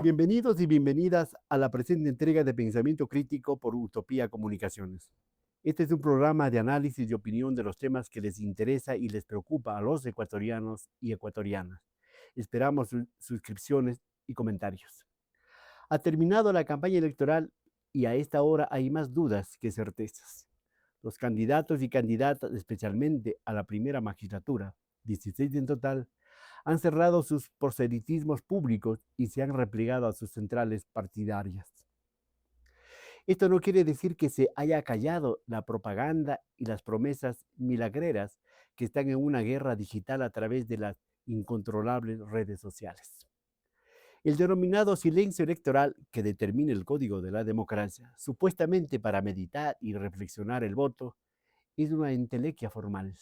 Bienvenidos y bienvenidas a la presente entrega de Pensamiento Crítico por Utopía Comunicaciones. Este es un programa de análisis y opinión de los temas que les interesa y les preocupa a los ecuatorianos y ecuatorianas. Esperamos sus suscripciones y comentarios. Ha terminado la campaña electoral y a esta hora hay más dudas que certezas. Los candidatos y candidatas, especialmente a la primera magistratura, 16 en total, han cerrado sus proselitismos públicos y se han replegado a sus centrales partidarias. Esto no quiere decir que se haya callado la propaganda y las promesas milagreras que están en una guerra digital a través de las incontrolables redes sociales. El denominado silencio electoral que determina el código de la democracia, supuestamente para meditar y reflexionar el voto, es una entelequia formal,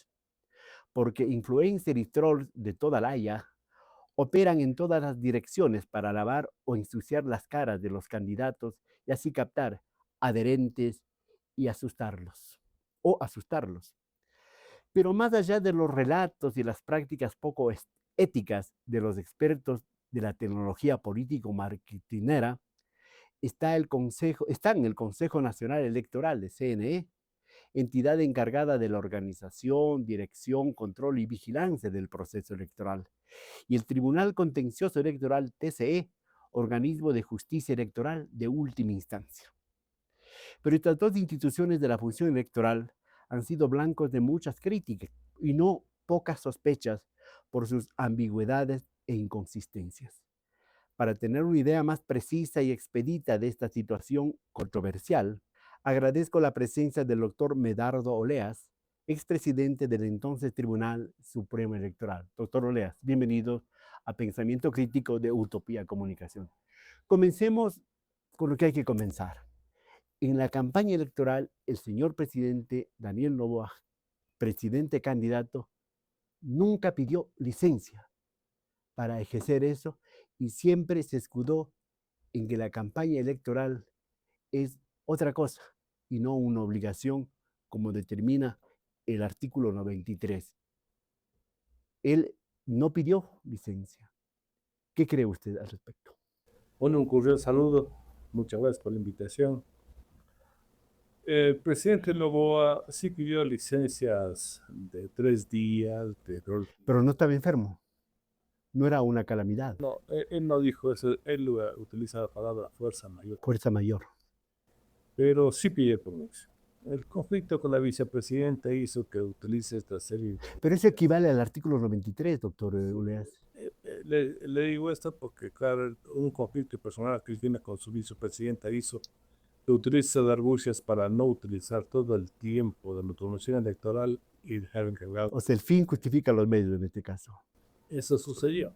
porque influencers y trolls de toda la haya operan en todas las direcciones para lavar o ensuciar las caras de los candidatos y así captar adherentes y asustarlos o asustarlos. Pero más allá de los relatos y las prácticas poco éticas de los expertos de la tecnología político-marketinera, están el Consejo Nacional Electoral de CNE, entidad encargada de la organización, dirección, control y vigilancia del proceso electoral, y el Tribunal Contencioso Electoral TCE, organismo de justicia electoral de última instancia. Pero estas dos instituciones de la función electoral han sido blancos de muchas críticas y no pocas sospechas por sus ambigüedades e inconsistencias. Para tener una idea más precisa y expedita de esta situación controversial, agradezco la presencia del doctor Medardo Oleas, expresidente del entonces Tribunal Supremo Electoral. Doctor Oleas, bienvenido a Pensamiento Crítico de Utopía Comunicación. Comencemos con lo que hay que comenzar. En la campaña electoral, el señor presidente Daniel Noboa, presidente candidato, nunca pidió licencia para ejercer eso y siempre se escudó en que la campaña electoral es otra cosa y no una obligación como determina el artículo 93. Él no pidió licencia. ¿Qué cree usted al respecto? Bueno, un cordial saludo. Muchas gracias por la invitación. El presidente Noboa sí pidió licencias de 3 días, de Pero no estaba enfermo. No era una calamidad. No, él no dijo eso, él utiliza la palabra fuerza mayor, Fuerza mayor. pero sí pidió permiso. El conflicto con la vicepresidenta hizo que utilice esta serie. Pero eso equivale al artículo 93, doctor Uleas. Le digo esto porque, claro, un conflicto personal que tiene con su vicepresidenta hizo que utilice las argucias para no utilizar todo el tiempo de la promoción electoral y dejar encargado. O sea, el fin justifica los medios en este caso. Eso sucedió.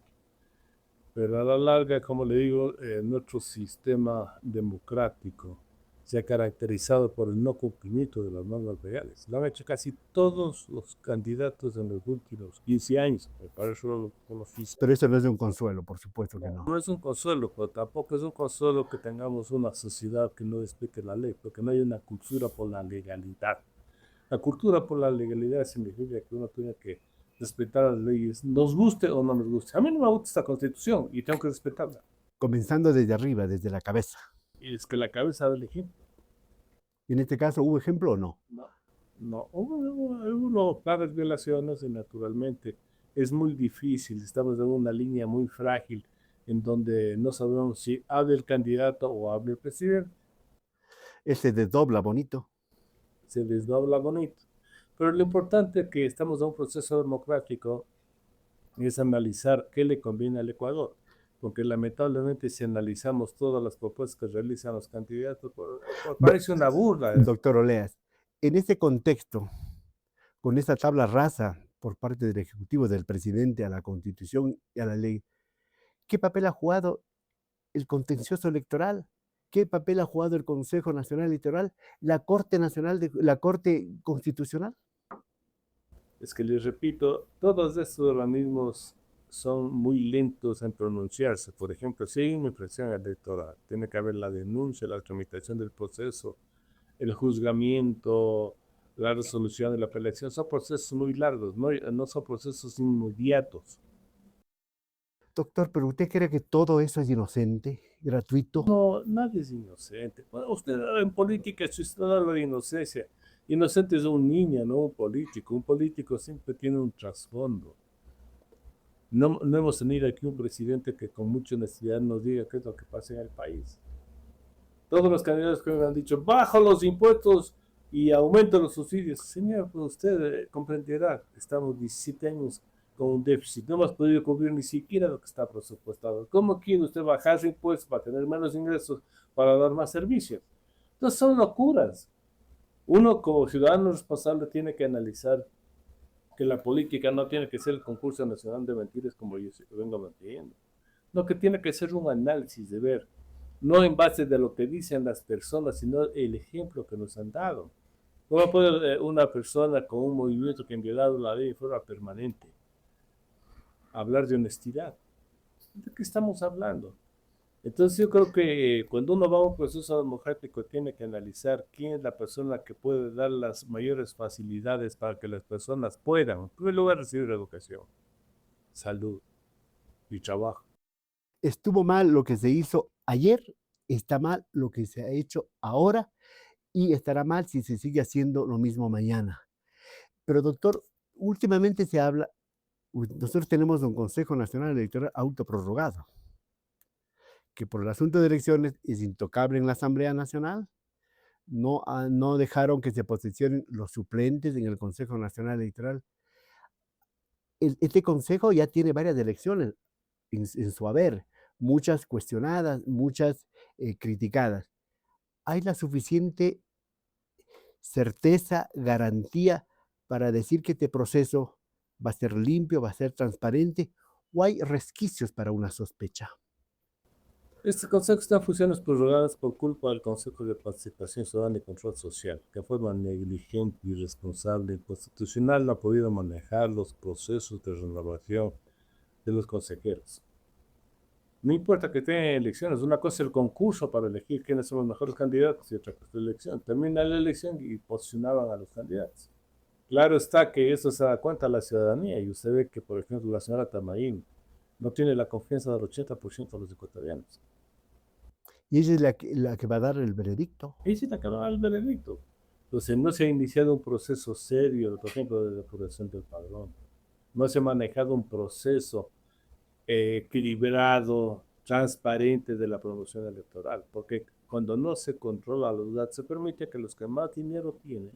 Pero a la larga, como le digo, nuestro sistema democrático se ha caracterizado por el no cumplimiento de las normas legales. Lo han hecho casi todos los candidatos en los últimos 15 años, me parece por lo fiscal. Pero eso no es un consuelo, por supuesto que no. No es un consuelo, pero tampoco es un consuelo que tengamos una sociedad que no explique la ley, porque no hay una cultura por la legalidad. La cultura por la legalidad significa que uno tiene que respetar las leyes, nos guste o no nos guste. A mí no me gusta esta constitución y tengo que respetarla. Comenzando desde arriba, desde la cabeza. Y es que la cabeza del ejemplo. ¿Y en este caso hubo ejemplo o no? No, hubo claras violaciones y naturalmente es muy difícil. Estamos en una línea muy frágil en donde no sabemos si habla el candidato o habla el presidente. Se desdobla bonito. Se desdobla bonito. Pero lo importante es que estamos en un proceso democrático es analizar qué le conviene al Ecuador. Porque lamentablemente si analizamos todas las propuestas que realizan los candidatos, parece una burla. Doctor Oleas, en este contexto, con esta tabla rasa por parte del Ejecutivo, del presidente a la Constitución y a la ley, ¿qué papel ha jugado el contencioso electoral? ¿Qué papel ha jugado el Consejo Nacional Electoral? ¿La Corte Nacional, la Corte Constitucional? Es que les repito, todos estos organismos son muy lentos en pronunciarse. Por ejemplo, si hay una infracción electoral, tiene que haber la denuncia, la tramitación del proceso, el juzgamiento, la resolución de la apelación. Son procesos muy largos, no son procesos inmediatos. Doctor, pero ¿usted cree que todo eso es inocente, gratuito? No, nadie es inocente. Bueno, usted en política, si usted habla de inocencia, inocente es un niño, no un político. Un político siempre tiene un trasfondo. No hemos tenido aquí un presidente que con mucha honestidad nos diga qué es lo que pasa en el país. Todos los candidatos que me han dicho, bajo los impuestos y aumento los subsidios. Señor, pues usted comprenderá, estamos 17 años con un déficit, no hemos podido cubrir ni siquiera lo que está presupuestado. ¿Cómo quiere usted bajar impuestos para tener menos ingresos, para dar más servicios? Entonces son locuras. Uno como ciudadano responsable tiene que analizar que la política no tiene que ser el concurso nacional de mentiras como yo vengo manteniendo. Lo que tiene que ser un análisis de ver, no en base de lo que dicen las personas, sino el ejemplo que nos han dado. ¿Cómo puede una persona con un movimiento que ha violado la ley de forma permanente hablar de honestidad? ¿De qué estamos hablando? Entonces yo creo que cuando uno va a un proceso democrático tiene que analizar quién es la persona que puede dar las mayores facilidades para que las personas puedan, en primer lugar, recibir educación, salud y trabajo. Estuvo mal lo que se hizo ayer, está mal lo que se ha hecho ahora y estará mal si se sigue haciendo lo mismo mañana. Pero doctor, últimamente se habla, nosotros tenemos un Consejo Nacional Electoral autoprorrogado, que por el asunto de elecciones es intocable en la Asamblea Nacional. No dejaron que se posicionen los suplentes en el Consejo Nacional Electoral. Este consejo ya tiene varias elecciones en su haber, muchas cuestionadas, muchas criticadas. ¿Hay la suficiente certeza, garantía para decir que este proceso va a ser limpio, va a ser transparente, o hay resquicios para una sospecha? Este Consejo está en funciones prorrogadas por culpa del Consejo de Participación Ciudadana y Control Social, que de forma negligente, irresponsable, inconstitucional no ha podido manejar los procesos de renovación de los consejeros. No importa que tengan elecciones, una cosa es el concurso para elegir quiénes son los mejores candidatos y otra cosa es la elección. Termina la elección y posicionaban a los candidatos. Claro está que eso se da cuenta a la ciudadanía y usted ve que, por ejemplo, la señora Tamaín no tiene la confianza del 80% de los ecuatorianos. Y ella es la que va a dar el veredicto. Ella es la que va a dar el veredicto. Entonces no se ha iniciado un proceso serio, por ejemplo, de depuración del padrón. No se ha manejado un proceso equilibrado, transparente de la promoción electoral, porque cuando no se controla los datos, se permite que los que más dinero tienen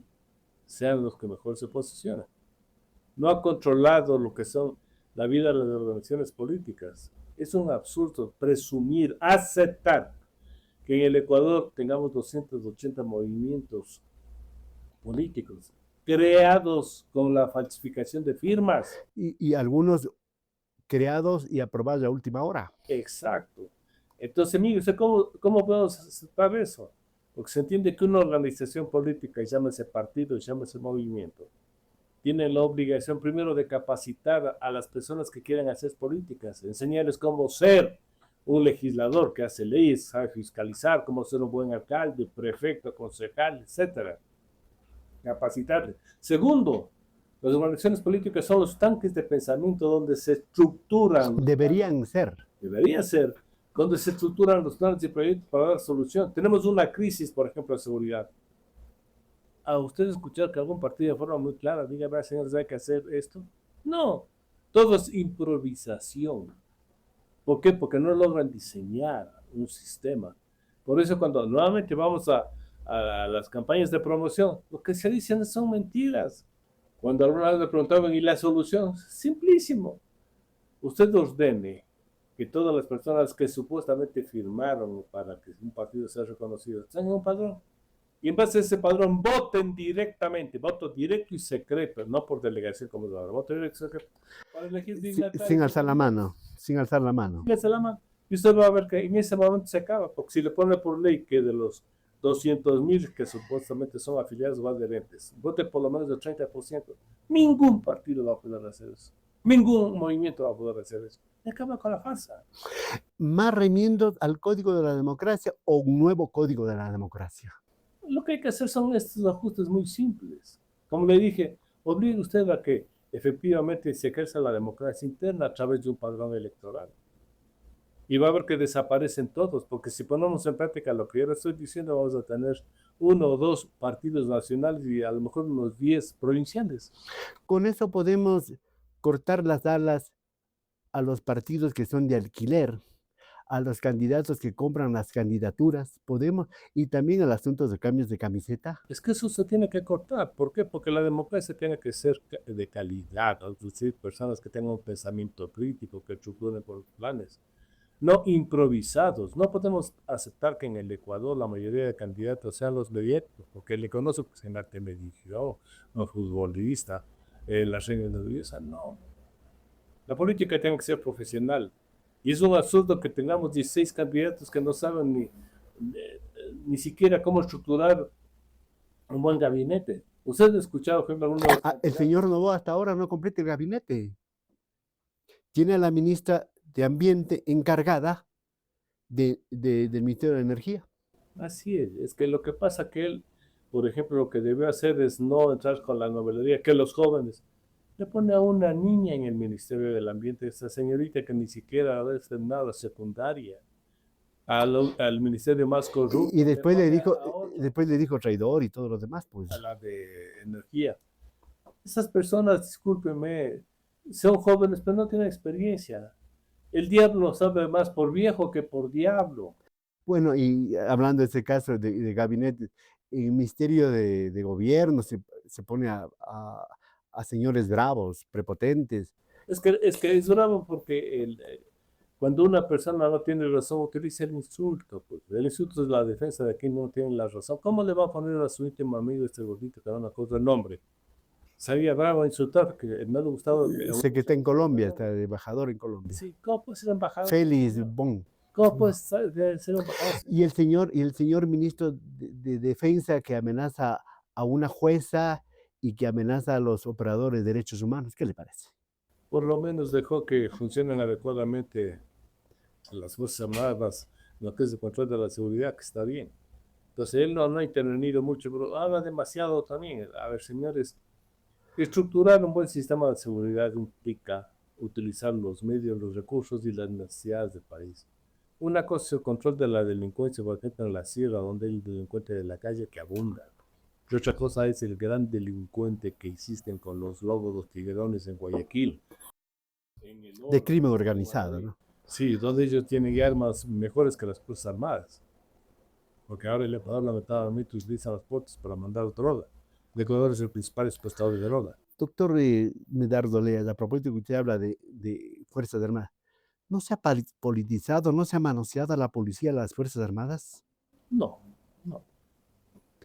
sean los que mejor se posicionan. No ha controlado lo que son la vida de las organizaciones políticas. Es un absurdo presumir, aceptar que en el Ecuador tengamos 280 movimientos políticos creados con la falsificación de firmas. Y algunos creados y aprobados a última hora. Exacto. Entonces, mire, ¿cómo podemos aceptar eso? Porque se entiende que una organización política, llámese partido, llámese movimiento, tiene la obligación primero de capacitar a las personas que quieran hacer políticas, enseñarles cómo ser un legislador que hace leyes, sabe fiscalizar, cómo ser un buen alcalde, prefecto, concejal, etcétera. Capacitarles. Segundo, las organizaciones políticas son los tanques de pensamiento donde se estructuran. Deberían ser. Deberían ser, donde se estructuran los planes y proyectos para dar solución. Tenemos una crisis, por ejemplo, de seguridad. ¿A usted escuchar que algún partido de forma muy clara diga, vea, señores, hay que hacer esto? No, todo es improvisación. ¿Por qué? Porque no logran diseñar un sistema. Por eso cuando nuevamente vamos a las campañas de promoción, lo que se dicen son mentiras. Cuando alguna vez me preguntaban, ¿y la solución? Simplísimo. Usted ordene que todas las personas que supuestamente firmaron para que un partido sea reconocido tengan un padrón. Y en base a ese padrón voten directamente, voto directo y secreto, no por delegación como es ahora, voto directo y secreto. Para elegir sin alzar la mano, sin alzar la mano. Sin alzar la mano. Y usted va a ver que en ese momento se acaba, porque si le pone por ley que de los 200,000 que supuestamente son afiliados o adherentes, vote por lo menos el 30%, ningún partido va a poder hacer eso. Ningún movimiento va a poder hacer eso. Y acaba con la farsa. ¿Más remiendos al Código de la Democracia o un nuevo Código de la Democracia? Lo que hay que hacer son estos ajustes muy simples. Como le dije, obligue usted a que efectivamente se ejerza la democracia interna a través de un padrón electoral. y va a haber que desaparecen todos, porque si ponemos en práctica lo que yo le estoy diciendo, vamos a tener uno o dos partidos nacionales y a lo mejor unos 10 provinciales. Con eso podemos cortar las alas a los partidos que son de alquiler, a los candidatos que compran las candidaturas, podemos, y también al asunto de cambios de camiseta. Es que eso se tiene que cortar. ¿Por qué? Porque la democracia tiene que ser de calidad, ¿no? Es decir, personas que tengan un pensamiento crítico, que estructuren por planes, no improvisados. No podemos aceptar que en el Ecuador la mayoría de candidatos sean los mediáticos, porque le conozco que en arte me dijo, un futbolista, la reina de la belleza, no. La política tiene que ser profesional. Y es un absurdo que tengamos 16 candidatos que no saben ni siquiera cómo estructurar un buen gabinete. ¿Usted ha escuchado, por ejemplo, alguno de los El candidatos? señor Novoa hasta ahora no completa el gabinete. Tiene a la ministra de Ambiente encargada del Ministerio de Energía. Así es que lo que pasa que él, por ejemplo, lo que debe hacer es no entrar con la novelería, que los jóvenes, le pone a una niña en el Ministerio del Ambiente, esa señorita que ni siquiera ha terminado la secundaria, al ministerio más corrupto, Y le pone a otra, después le dijo traidor y todo lo demás, pues. a la de energía. Esas personas, discúlpeme, son jóvenes, pero no tienen experiencia. El diablo sabe más por viejo que por diablo. Bueno, y hablando de ese caso de gabinete, el Ministerio de Gobierno se pone a señores bravos, prepotentes. Es que es bravo porque cuando una persona no tiene razón, utiliza el insulto. Pues. El insulto es la defensa de quien no tiene la razón. ¿Cómo le va a poner a su íntimo amigo este gordito que da una cosa el nombre? Sabía bravo insultar, que no le gustaba. Sé que está en Colombia, está de embajador en Colombia. Sí, ¿cómo puede ser embajador? Félix Bon. ¿Cómo puede ser embajador? Y el señor ministro de Defensa que amenaza a una jueza y que amenaza a los operadores de derechos humanos, ¿qué le parece? Por lo menos dejó que funcionen adecuadamente las Fuerzas Armadas, lo que es el control de la seguridad, que está bien. Entonces él no ha intervenido mucho, pero habla demasiado también. A ver, señores, estructurar un buen sistema de seguridad implica utilizar los medios, los recursos y las necesidades del país. Una cosa es el control de la delincuencia, por ejemplo, en la sierra, donde hay el delincuente de la calle que abunda. Y otra cosa es el gran delincuente que existen con los lobos, los tiguerones en Guayaquil. De crimen organizado, ¿no? Sí, donde ellos tienen armas mejores que las Fuerzas Armadas. Porque ahora el Ecuador lamentablemente utiliza los puertos para mandar droga. El Ecuador es el principal exportador de droga. Doctor Medardo Leas, a propósito que usted habla de Fuerzas Armadas, ¿no se ha politizado, no se ha manoseado a la policía, a las Fuerzas Armadas? No, no.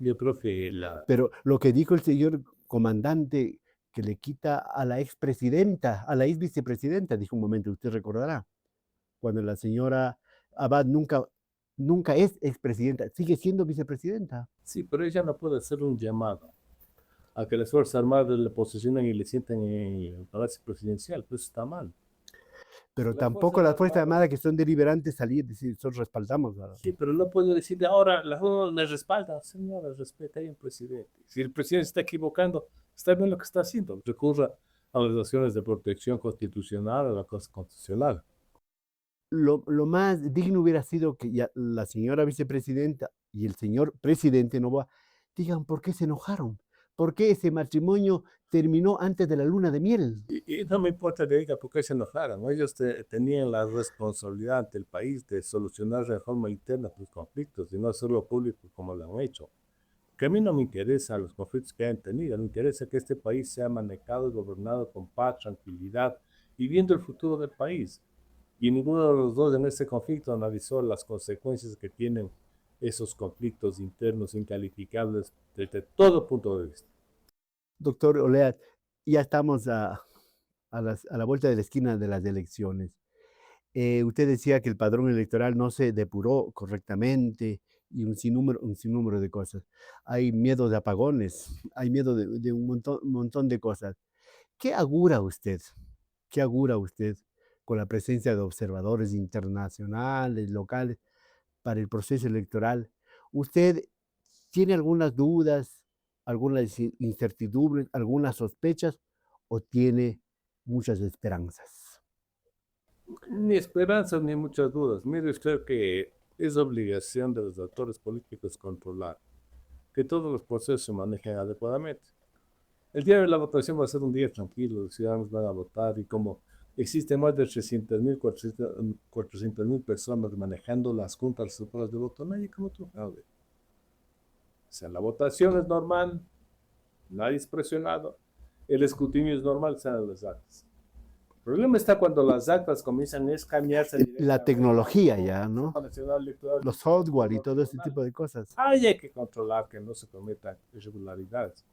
Yo creo que Pero lo que dijo el señor comandante, que le quita a la expresidenta, a la ex vicepresidenta, dijo un momento, usted recordará, cuando la señora Abad nunca es expresidenta, sigue siendo vicepresidenta. Sí, pero ella no puede hacer un llamado a que las Fuerzas Armadas le posicionen y le sienten en el Palacio Presidencial. Pues está mal. Pero Las tampoco las Fuerzas Armadas que son deliberantes salir y decir, nosotros respaldamos. Sí, pero no puedo decirle ahora, la ONU me respalda. Señora, respeta al presidente. Si el presidente está equivocando, está bien lo que está haciendo. Recurra a las acciones de protección constitucional, a la cosa constitucional. Lo más digno hubiera sido que ya la señora vicepresidenta y el señor presidente Novoa digan por qué se enojaron, por qué ese matrimonio terminó antes de la luna de miel. Y no me importa de ella por qué se enojaran, ¿no? Ellos tenían la responsabilidad ante el país de solucionar de forma interna sus conflictos y no hacerlo público como lo han hecho. Que a mí no me interesan los conflictos que hayan tenido, me interesa que este país sea manejado y gobernado con paz, tranquilidad y viendo el futuro del país. Y ninguno de los dos en este conflicto analizó las consecuencias que tienen esos conflictos internos incalificables desde todo punto de vista. Doctor Olea, ya estamos a la vuelta de la esquina de las elecciones. Usted decía que el padrón electoral no se depuró correctamente y un sinnúmero de cosas. Hay miedo de apagones, hay miedo de un montón de cosas. ¿Qué augura usted? ¿Qué augura usted con la presencia de observadores internacionales, locales, para el proceso electoral? ¿Usted tiene algunas dudas, algunas incertidumbres, algunas sospechas o tiene muchas esperanzas? Ni esperanzas ni muchas dudas. Mire usted que es obligación de los actores políticos controlar que todos los procesos se manejen adecuadamente. El día de la votación va a ser un día tranquilo, los ciudadanos van a votar y como existen más de 300.000, 400.000 personas manejando las juntas superiores de voto, nadie comete un fraude. O sea, la votación es normal, nadie es presionado, el escrutinio es normal, se dan las actas. El problema está cuando las actas comienzan a escanearse La directamente tecnología al ya, ¿no? Sistema Nacional Electoral Los del software y todo ese Tribunal. tipo de cosas. Ahí hay que controlar que no se cometan irregularidades.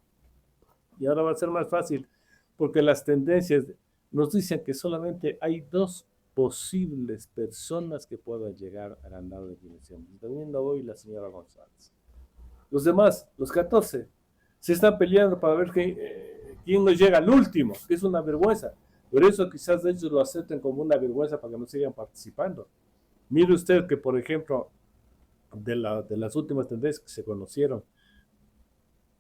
Y ahora va a ser más fácil, porque las tendencias nos dicen que solamente hay dos posibles personas que puedan llegar a ganar la elección. También hoy la señora González. Los demás, los 14, se están peleando para ver quién nos llega al último, que es una vergüenza. Por eso quizás ellos lo acepten como una vergüenza para que no sigan participando. Mire usted que, por ejemplo, de las últimas tendencias que se conocieron,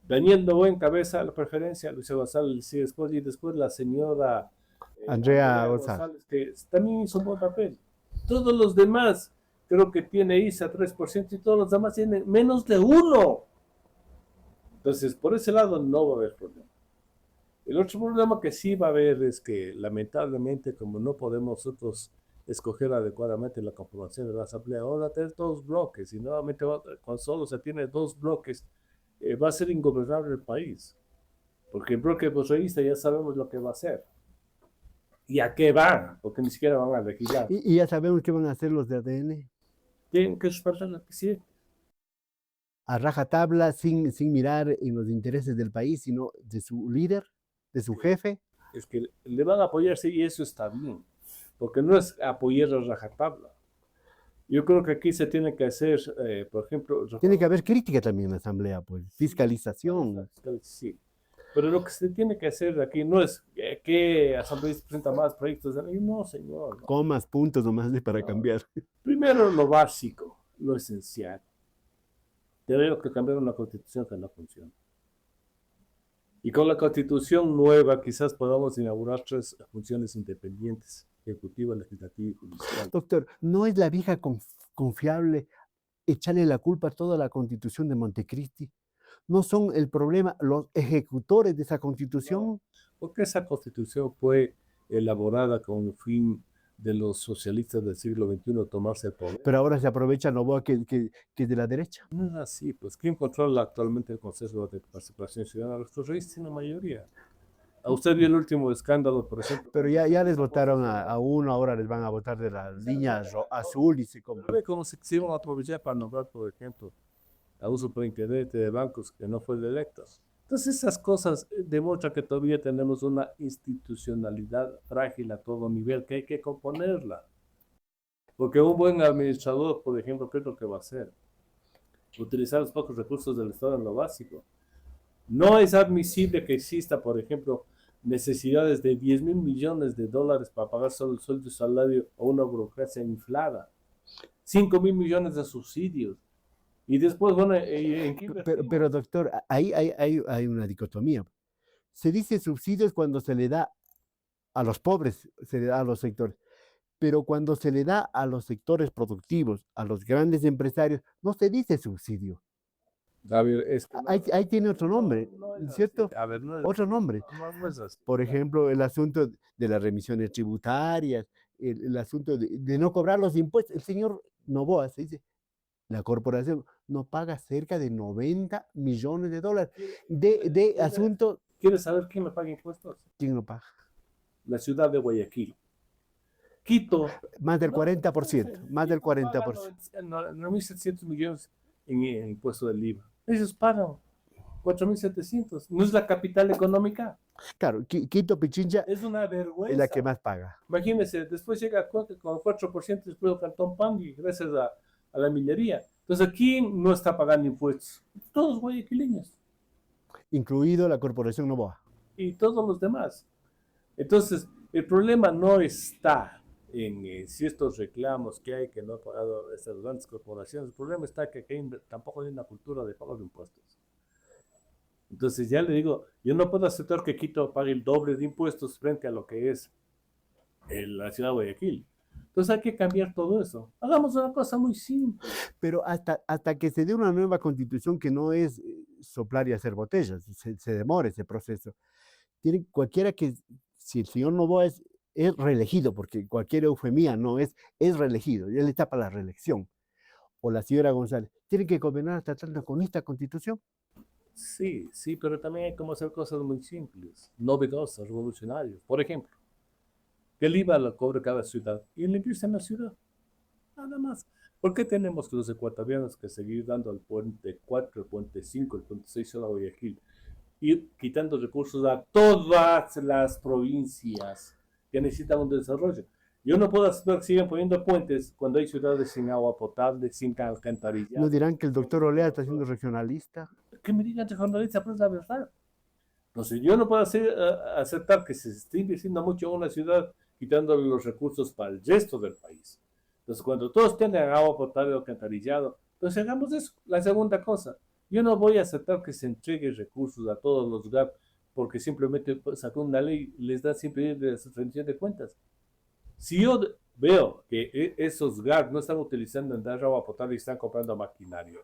Daniel Noboa encabeza la preferencia, Luis González sigue después, y después la señora Andrea Andrea González. González, que también hizo un buen papel. Todos los demás, creo que tiene ISA 3% y todos los demás tienen menos de 1. Entonces, por ese lado no va a haber problema. El otro problema que sí va a haber es que, lamentablemente, como no podemos nosotros escoger adecuadamente la conformación de la asamblea, ahora tenemos dos bloques y nuevamente cuando solo se tiene dos bloques, va a ser ingobernable el país. Porque el bloque bolsonarista ya sabemos lo que va a hacer. ¿Y a qué van? Porque ni siquiera van a legislar. Y ya sabemos qué van a hacer los de ADN. Tienen que respaldar al presidente. A rajatabla, sin mirar en los intereses del país, sino de su líder, de su jefe. Es que le van a apoyarse y eso está bien. Porque no es apoyar a rajatabla. Yo creo que aquí se tiene que hacer, por ejemplo... Tiene que haber crítica también en la asamblea, pues, fiscalización. Sí. Pero lo que se tiene que hacer aquí no es que asambleísta presenta más proyectos. No, señor. No. Comas, puntos nomás para cambiar. Primero lo básico, lo esencial. Tenemos que cambiar una constitución que no funciona. Y con la constitución nueva quizás podamos inaugurar 3 funciones independientes: ejecutiva, legislativa y judicial. Doctor, ¿no es la vieja confiable echarle la culpa a toda la constitución de Montecristi? ¿No son el problema los ejecutores de esa constitución? No, porque esa constitución fue elaborada con el fin de los socialistas del siglo XXI tomarse el poder. Pero ahora se aprovecha Noboa que es de la derecha. No es así, pues ¿quién controla actualmente el Consejo de Participación Ciudadana? Los socialistas tienen la mayoría. ¿A usted vio el último escándalo, por ejemplo? Pero ya les votaron a uno, ahora les van a votar de la línea azul y se como. Ve cómo se iban a aprovechar para nombrar, por ejemplo, a un superintendente de bancos que no fue electo. Entonces esas cosas demuestran que todavía tenemos una institucionalidad frágil a todo nivel, que hay que componerla. Porque un buen administrador, por ejemplo, ¿qué es lo que va a hacer? Utilizar los pocos recursos del Estado en lo básico. No es admisible que exista, por ejemplo, necesidades de 10.000 millones de dólares para pagar solo el sueldo y salario a una burocracia inflada. 5.000 millones de subsidios. Y después, bueno, ¿en qué pero doctor, ahí hay una dicotomía. Se dice subsidios cuando se le da a los pobres, se le da a los sectores. Pero cuando se le da a los sectores productivos, a los grandes empresarios, no se dice subsidio. A ver, es que ahí tiene otro nombre, ¿cierto? A ver, no es, Otro nombre. no es así. Por ejemplo, el asunto de las remisiones tributarias, el asunto de no cobrar los impuestos. El señor Noboa se dice, la corporación no paga cerca de 90 millones de dólares de asuntos. ¿Quieres saber quién me paga impuestos? ¿Quién lo paga? La ciudad de Guayaquil. Quito. Más del 40%, más del 40%. 9.700 millones en impuesto del IVA. Ellos pagan 4.700. ¿No es la capital económica? Claro, Quito, Pichincha es una vergüenza. Es la que más paga. Imagínense, después llega a Cuenca con 4%, después el Cantón Pangui, gracias a la minería. Entonces, ¿quién no está pagando impuestos? Todos guayaquileños. Incluido la corporación Noboa. Y todos los demás. Entonces, el problema no está en si estos reclamos que hay que no han pagado estas grandes corporaciones. El problema está que aquí tampoco hay una cultura de pago de impuestos. Entonces, ya le digo, yo no puedo aceptar que Quito pague el doble de impuestos frente a lo que es la ciudad de Guayaquil. Entonces hay que cambiar todo eso. Hagamos una cosa muy simple. Pero hasta que se dé una nueva constitución que no es soplar y hacer botellas, se demora ese proceso. Tiene cualquiera que, si el señor Noboa es reelegido, porque cualquier eufemía no es reelegido, y él está para la reelección, o la señora González, tienen que gobernar tratando con esta constitución. Sí, sí, pero también hay como hacer cosas muy simples, novedosas, revolucionarias. Por ejemplo, que el IVA lo cobre cada ciudad y limpiarse en la ciudad. Nada más. ¿Por qué tenemos los ecuatorianos que seguir dando al puente 4, el puente 5, el puente 6 a Guayaquil? Ir quitando recursos a todas las provincias que necesitan un desarrollo. Yo no puedo aceptar que sigan poniendo puentes cuando hay ciudades sin agua potable, sin ¿No alcantarillado. dirán que el doctor Olea está siendo regionalista? Que me digan regionalistas, pero es la verdad. Entonces, yo no puedo aceptar que se esté invirtiendo mucho en una ciudad quitándole los recursos para el resto del país. Entonces, cuando todos tengan agua potable o alcantarillado, entonces hagamos eso. La segunda cosa, yo no voy a aceptar que se entregue recursos a todos los GAP porque simplemente sacó una ley y les da siempre de rendición de cuentas. Si yo veo que esos GAP no están utilizando en dar agua potable y están comprando maquinario,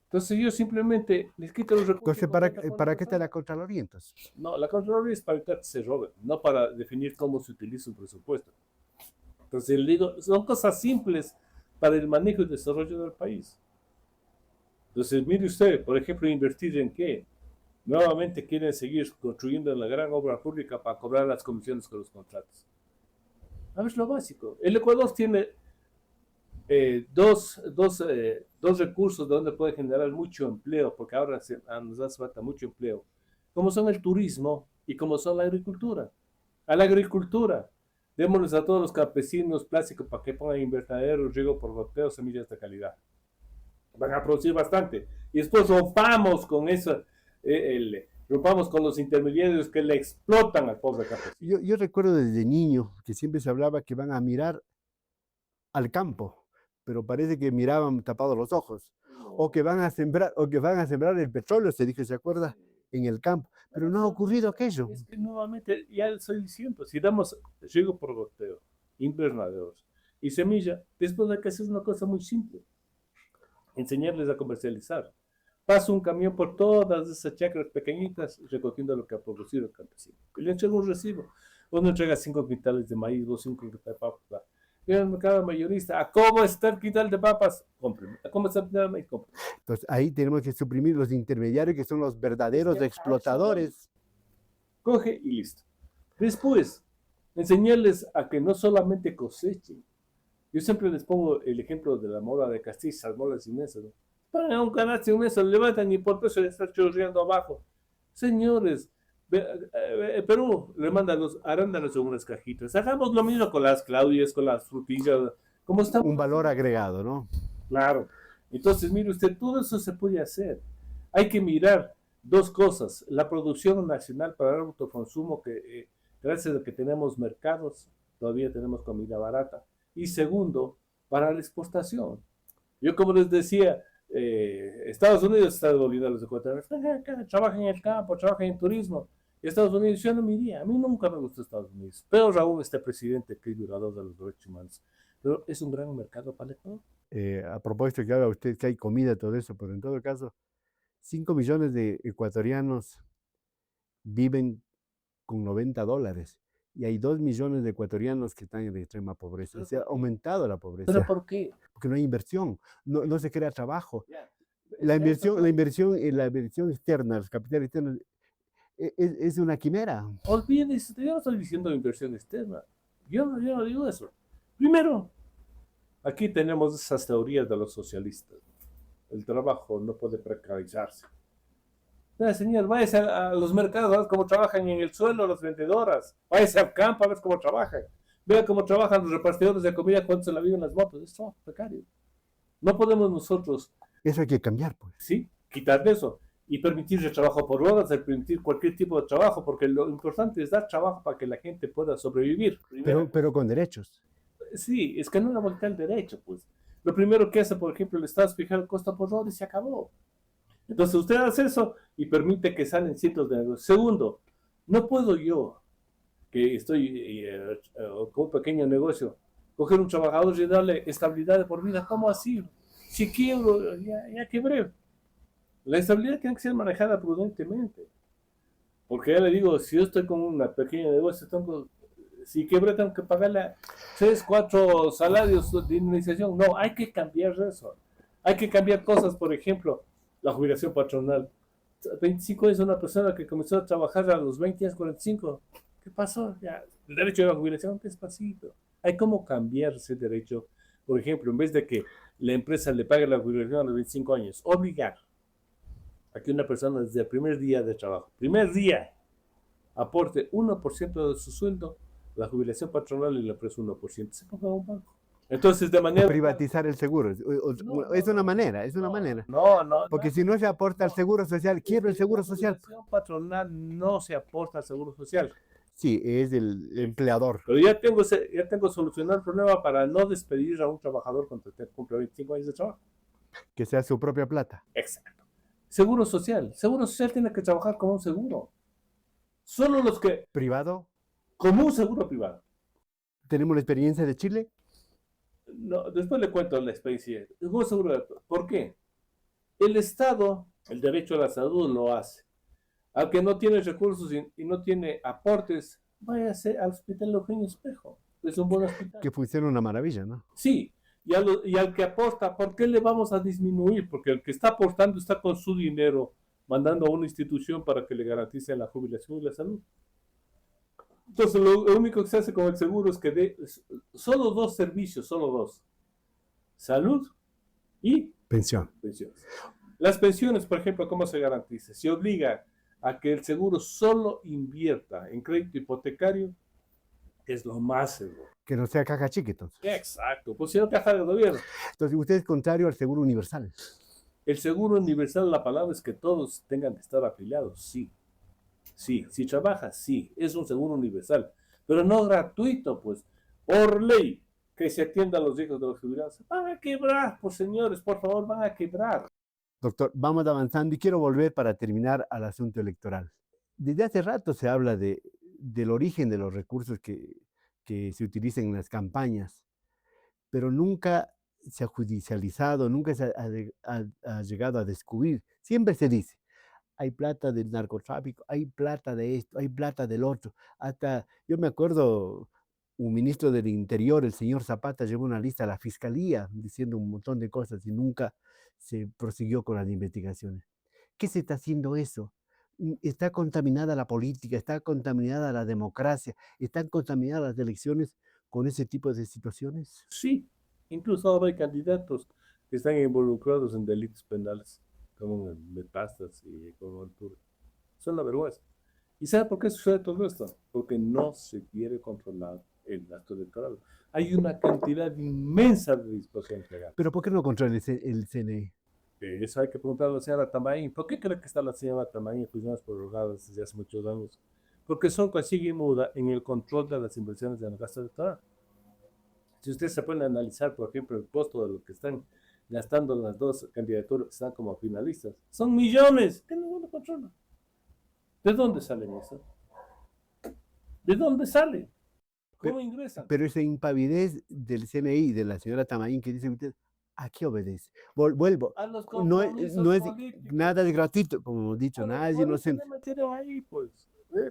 entonces yo simplemente les quito los recursos. Entonces, ¿para qué está la Contraloría entonces? No, la Contraloría es para evitar que se roben, no para definir cómo se utiliza un presupuesto. Entonces, le digo, son cosas simples para el manejo y desarrollo del país. Entonces, mire usted, por ejemplo, invertir en qué. Nuevamente quieren seguir construyendo la gran obra pública para cobrar las comisiones con los contratos. A ver, es lo básico. El Ecuador tiene dos recursos donde puede generar mucho empleo, porque ahora nos hace falta mucho empleo, como son el turismo y como son la agricultura. A la agricultura, démosles a todos los campesinos plástico para que pongan invernaderos, riego por goteo, semillas de calidad. Van a producir bastante. Y después rompamos con eso, rompamos con los intermediarios que le explotan al pobre campesino. Yo recuerdo desde niño que siempre se hablaba que van a mirar al campo, pero parece que miraban tapados los ojos. O que van a sembrar el petróleo, se dijo, ¿se acuerda? En el campo. Pero no ha ocurrido aquello. Es que nuevamente, ya estoy diciendo, si damos riego por goteo, invernaderos y semilla, después hay que hacer una cosa muy simple. Enseñarles a comercializar. Pasa un camión por todas esas chacras pequeñitas recogiendo lo que ha producido el campesino. Y le entrega un recibo. Uno entrega 5 quintales de maíz, 5 quintales de papas. Y en el mercado mayorista, ¿a cómo está el quintal de papas? Compren. ¿A cómo está el quintal de maíz? Compren. Entonces ahí tenemos que suprimir los intermediarios que son los verdaderos explotadores. Coge y listo. Después, enseñarles a que no solamente cosechen. Yo siempre les pongo el ejemplo de la mola de castiza, las molas inmensas, ¿no? Ponen un canasto inmenso, levantan y por peso le está chorreando abajo. Señores, Perú le manda los arándanos en unas cajitas. Hagamos lo mismo con las claudias, con las frutillas. ¿Cómo está? Un valor agregado, ¿no? Claro. Entonces, mire usted, todo eso se puede hacer. Hay que mirar dos cosas. La producción nacional para el autoconsumo, que gracias a que tenemos mercados, todavía tenemos comida barata. Y segundo, para la exportación. Yo, como les decía, Estados Unidos está devolviendo a los ecuatorianos. Trabajan en el campo, trabajan en turismo. Y Estados Unidos, yo no me iría. A mí nunca me gustó Estados Unidos. Pero aún este presidente que es violador de los derechos humanos. Pero es un gran mercado para el Ecuador. A propósito que habla usted que hay comida, todo eso, pero en todo caso, 5 millones de ecuatorianos viven con $90 y hay 2 millones de ecuatorianos que están en extrema pobreza. Se ha aumentado la pobreza. ¿Pero por qué? Porque no hay inversión, no se crea trabajo. La inversión externa, los capitales externos, es una quimera. Olvídense, yo no estoy diciendo inversión externa. Yo no digo eso. Primero, aquí tenemos esas teorías de los socialistas. El trabajo no puede precarizarse. Señor, váyase a los mercados, a ver cómo trabajan en el suelo las vendedoras. Váyase al campo a ver cómo trabajan. Vea cómo trabajan los repartidores de comida cuando se la viven las motos. Es trabajo precario. No podemos nosotros... Eso hay que cambiar, pues. Sí, quitar de eso. Y permitir el trabajo por horas, permitir cualquier tipo de trabajo, porque lo importante es dar trabajo para que la gente pueda sobrevivir. Pero con derechos. Sí, es que no la vuelta el derecho, pues. Lo primero que hace, por ejemplo, el Estado es fijar el costo por hora y se acabó. Entonces usted hace eso y permite que salen cientos de negocios. Segundo, no puedo yo, que estoy con un pequeño negocio, coger un trabajador y darle estabilidad de por vida. ¿Cómo así? Si quiebro, ya quebré. La estabilidad tiene que ser manejada prudentemente. Porque ya le digo, si yo estoy con una pequeña negocio, si quebré, tengo que pagarle 3, 4 salarios de indemnización. No, hay que cambiar eso. Hay que cambiar cosas, por ejemplo, la jubilación patronal. 25 años una persona que comenzó a trabajar a los 20 años, 45. ¿Qué pasó? Ya, el derecho a la jubilación, despacito. Hay como cambiar ese derecho. Por ejemplo, en vez de que la empresa le pague la jubilación a los 25 años, obligar a que una persona desde el primer día de trabajo, primer día, aporte 1% de su sueldo, la jubilación patronal y la empresa 1%, se ponga a un banco. Entonces, de manera... Privatizar el seguro. Es una manera, es una manera. Porque si no se aporta al seguro social, quiero el seguro social. La jubilación patronal no se aporta al seguro social. Sí, es el empleador. Pero ya tengo solucionado el problema para no despedir a un trabajador cuando cumple 25 años de trabajo. Que sea su propia plata. Exacto. Seguro social. Seguro social tiene que trabajar como un seguro. Solo los que... ¿Privado? Como un seguro privado. ¿Tenemos la experiencia de Chile? No, después le cuento la experiencia. Un seguro. ¿Por qué? El Estado, el derecho a la salud lo hace. Al que no tiene recursos y no tiene aportes, váyase al Hospital Eugenio Espejo. Es un buen hospital. Que funciona una maravilla, ¿no? Sí. Y al que aporta, ¿por qué le vamos a disminuir? Porque el que está aportando está con su dinero mandando a una institución para que le garantice la jubilación y la salud. Entonces, lo único que se hace con el seguro es que dé solo 2 servicios, solo 2. Salud y pensiones. Las pensiones, por ejemplo, ¿cómo se garantiza? Se obliga a que el seguro solo invierta en crédito hipotecario, que es lo más seguro. Que no sea caja chica, entonces. Exacto, pues si no caja del gobierno. Entonces, usted es contrario al seguro universal. El seguro universal, la palabra es que todos tengan que estar afiliados, sí. Sí, si trabajas, sí, es un seguro universal, pero no gratuito, pues, por ley, que se atienda a los hijos de los jubilados. Van a quebrar, pues señores, por favor, van a quebrar. Doctor, vamos avanzando y quiero volver para terminar al asunto electoral. Desde hace rato se habla del origen de los recursos que se utilizan en las campañas, pero nunca se ha judicializado, nunca se ha llegado a descubrir. Siempre se dice, hay plata del narcotráfico, hay plata de esto, hay plata del otro. Hasta, yo me acuerdo, un ministro del Interior, el señor Zapata, llevó una lista a la fiscalía diciendo un montón de cosas y nunca se prosiguió con las investigaciones. ¿Qué se está haciendo eso? Está contaminada la política, está contaminada la democracia, están contaminadas las elecciones con ese tipo de situaciones. Sí, incluso ahora hay candidatos que están involucrados en delitos penales, como metastas y como altura. Son la vergüenza. ¿Y sabe por qué sucede todo esto? Porque no se quiere controlar el gasto electoral. Hay una cantidad inmensa de disposición legal. ¿Pero por qué no controla el CNE? Eso hay que preguntarle a la señora Tamaín. ¿Por qué cree que está la señora Tamaín en prisiones prorrogadas desde hace muchos años? Porque son consigue muda en el control de las inversiones del gasto electoral. Si usted se pone a analizar, por ejemplo, el costo de lo que están gastando las 2 candidaturas que están como finalistas, son millones que ninguno controla. ¿De dónde salen eso? ¿De dónde sale? ¿Cómo ingresan? Pero esa impavidez del CNI, de la señora Tamaín, que dice usted, ¿a qué obedece? Vuelvo. A los No es políticos. nada de gratuito, como hemos dicho, nadie no se... le metieron ahí, pues.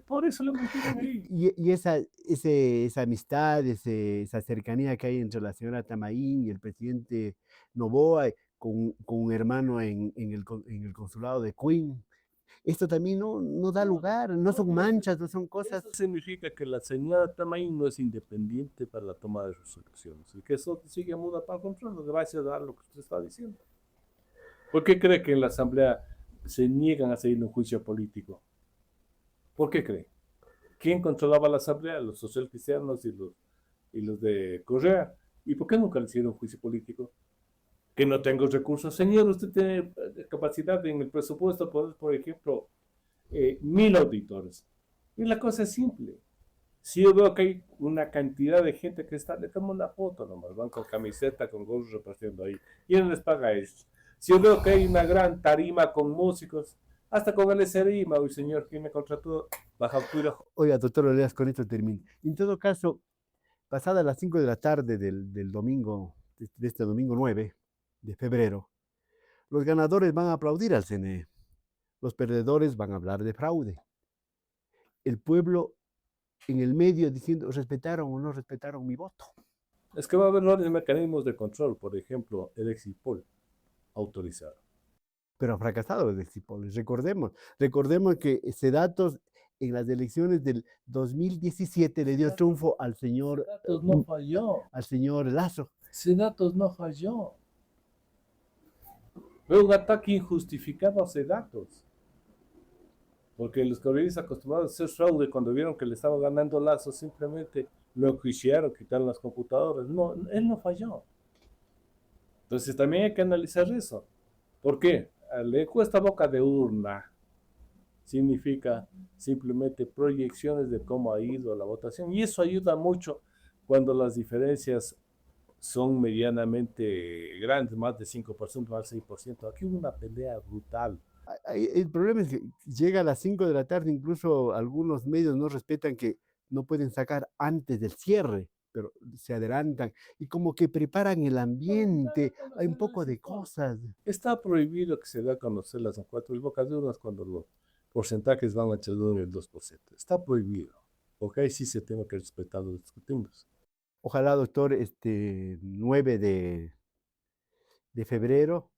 Por eso le metieron ahí. Y esa amistad, esa cercanía que hay entre la señora Tamaín y el presidente Noboa, con un hermano en el consulado de Queen, esto también no da lugar, no son manchas, no son cosas. Eso significa que la señora Tamaín no es independiente para la toma de resoluciones. Y que eso sigue muda para control, le va a dar lo que usted está diciendo. ¿Por qué cree que en la Asamblea se niegan a seguir un juicio político? ¿Por qué cree? ¿Quién controlaba la Asamblea? Los socialcristianos y los de Correa. ¿Y por qué nunca le hicieron un juicio político? Que no tengo recursos. Señor, usted tiene capacidad en el presupuesto, por ejemplo, 1000 auditores. Y la cosa es simple. Si yo veo que hay una cantidad de gente que está, le tomo una foto nomás, van con camiseta, con gorros repartiendo ahí. ¿Quién les paga eso? Si yo veo que hay una gran tarima con músicos, hasta con el SRIMA, uy señor, ¿quién me contrató? Baja altura. Oiga, doctor Oleas, con esto termino. En todo caso, Pasadas las 5 de la tarde del domingo, de este domingo 9 de febrero, los ganadores van a aplaudir al CNE, los perdedores van a hablar de fraude. El pueblo en el medio diciendo, ¿respetaron o no respetaron mi voto? Es que va a haber varios mecanismos de control, por ejemplo, el exit poll autorizado. Pero ha fracasado el exit poll. Recordemos que Sedatos en las elecciones del 2017 le dio el triunfo al señor, Sedatos no falló. al señor Lazo. Sedatos no falló. Fue un ataque injustificado a Sedatos. Porque los correístas acostumbrados a hacer fraude, cuando vieron que le estaba ganando Lazo, simplemente lo enjuiciaron, quitaron las computadoras. No, él no falló. Entonces también hay que analizar eso. ¿Por qué? La encuesta boca de urna significa simplemente proyecciones de cómo ha ido la votación. Y eso ayuda mucho cuando las diferencias son medianamente grandes, más de 5%, más de 6%. Aquí hubo una pelea brutal. El problema es que llega a las 5 de la tarde, incluso algunos medios no respetan que no pueden sacar antes del cierre, pero se adelantan y como que preparan el ambiente, hay un poco de cosas. Está prohibido que se dé a conocer las encuestas y bocas de urnas cuando los porcentajes van entre el 1 y el 2%. Está prohibido, porque ahí sí se tiene que respetar los discutimos. Ojalá, doctor, 9 de febrero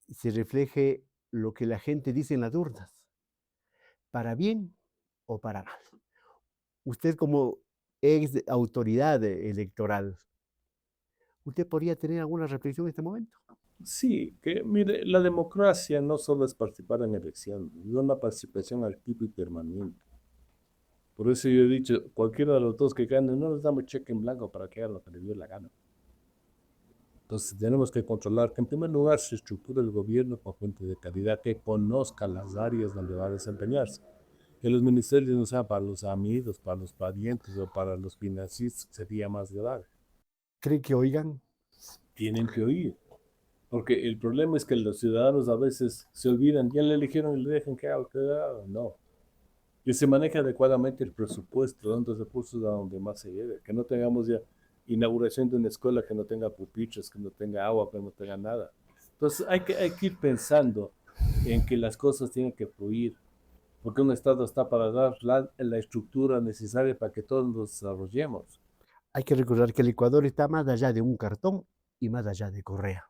se refleje lo que la gente dice en las urnas, para bien o para mal. Usted como ex autoridad electoral, ¿usted podría tener alguna reflexión en este momento? Sí, que mire, la democracia no solo es participar en elecciones, es una participación activa y permanente. Por eso yo he dicho, cualquiera de los dos que gane, no les damos cheque en blanco para que hagan lo que les dé la gana. Entonces tenemos que controlar que en primer lugar se estructure el gobierno con gente de calidad que conozca las áreas donde va a desempeñarse. Que los ministerios no sean para los amigos, para los parientes o para los financistas, sería más grave. ¿Cree que oigan? Tienen que oír. Porque el problema es que los ciudadanos a veces se olvidan, ya le eligieron y le dejan que haga, no. Que se maneje adecuadamente el presupuesto, dando recursos a donde más se lleve. Que no tengamos ya inauguración de una escuela que no tenga pupitres, que no tenga agua, que no tenga nada. Entonces hay que ir pensando en que las cosas tienen que fluir, porque un Estado está para dar la estructura necesaria para que todos nos desarrollemos. Hay que recordar que el Ecuador está más allá de un cartón y más allá de Correa.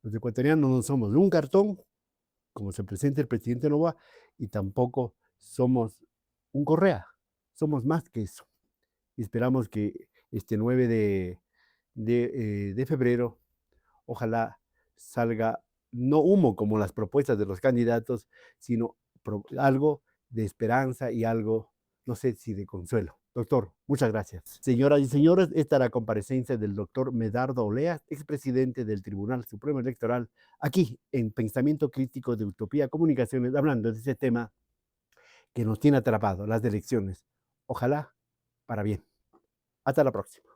Los ecuatorianos no somos de un cartón, como se presenta el presidente Novoa, y tampoco somos un Correa. Somos más que eso. Y esperamos que este 9 de febrero, ojalá salga no humo como las propuestas de los candidatos, sino algo de esperanza y algo, no sé si de consuelo. Doctor, muchas gracias. Señoras y señores, esta es la comparecencia del doctor Medardo Olea, expresidente del Tribunal Supremo Electoral, aquí en Pensamiento Crítico de Utopía Comunicaciones, hablando de ese tema que nos tiene atrapado, las elecciones. Ojalá para bien. Hasta la próxima.